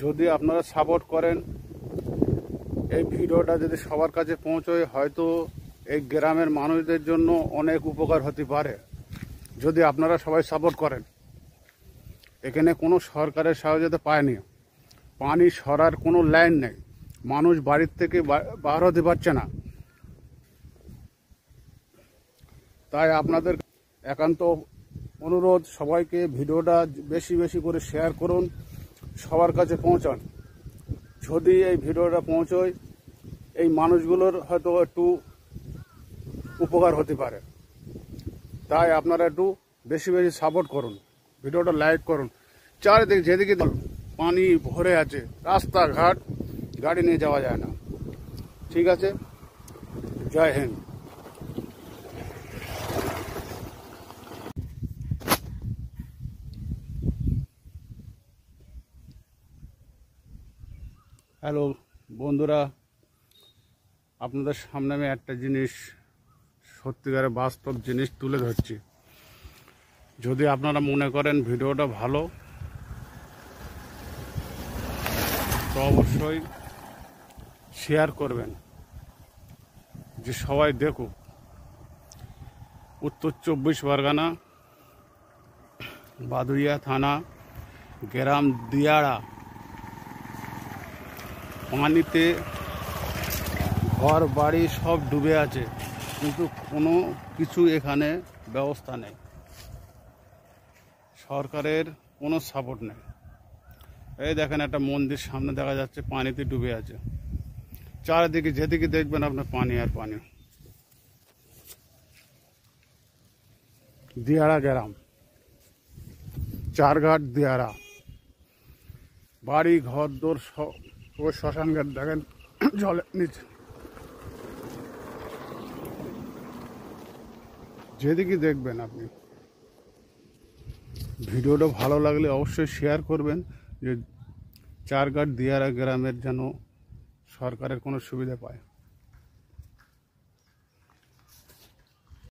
যদি আপনারা সাপোর্ট করেন, এই ভিডিওটা যদি সবার কাছে পৌঁছয়, হয়তো এই গ্রামের মানুষদের জন্য অনেক উপকার হতে পারে। যদি আপনারা সবাই সাপোর্ট করেন। এখানে কোনো সরকারের সহযোগিতা পায়নি, পানি সরার কোনো লাইন নেই, মানুষ বাড়ির থেকে বার হতে পারছে না। তাই আপনাদের একান্ত অনুরোধ, সবাইকে ভিডিওটা বেশি বেশি করে শেয়ার করুন, সবার কাছে পৌঁছান। যদি এই ভিডিওটা পৌঁছয়, এই মানুষগুলোর হয়তো একটু উপকার হতে পারে। তাই আপনারা একটু বেশি বেশি সাপোর্ট করুন, ভিডিওটা লাইক করুন। চারিদিকে যেদিকে পানি ভরে আছে, রাস্তাঘাট গাড়ি নিয়ে যাওয়া যায় না। ঠিক আছে, জয় হিন্দ। হ্যালো বন্ধুরা, আপনাদের সামনে আমি একটা জিনিস, সত্যিকারের বাস্তব জিনিস তুলে ধরছি। যদি আপনারা মনে করেন ভিডিওটা ভালো, তো অবশ্যই শেয়ার করবেন, যে সবাই দেখুক। উত্তর 24 পরগনা, বাদুড়িয়া থানা, গ্রাম দিয়াড়া, পানিতে ঘর বাড়ি সব ডুবে আছে, কিন্তু কোনো কিছু এখানে ব্যবস্থা নেই, সরকারের কোনো সাপোর্ট নেই। এই দেখেন, একটা মন্দির সামনে দেখা যাচ্ছে পানিতে ডুবে আছে। চারিদিকে যেদিকে দেখবেন আপনার পানি আর পানি। দিয়াড়া গ্রাম, চারঘাট দিয়াড়া, বাড়ি ঘর দোর সব, ওই শ্মশানঘাট দেখেন জলের নিচে। যেদিকে দেখবেন আপনি। ভিডিওটা ভালো লাগলে অবশ্যই শেয়ার করবেন, যে চারঘাট দিয়াড়া গ্রামের যেন সরকারের কোনো সুবিধা পায়।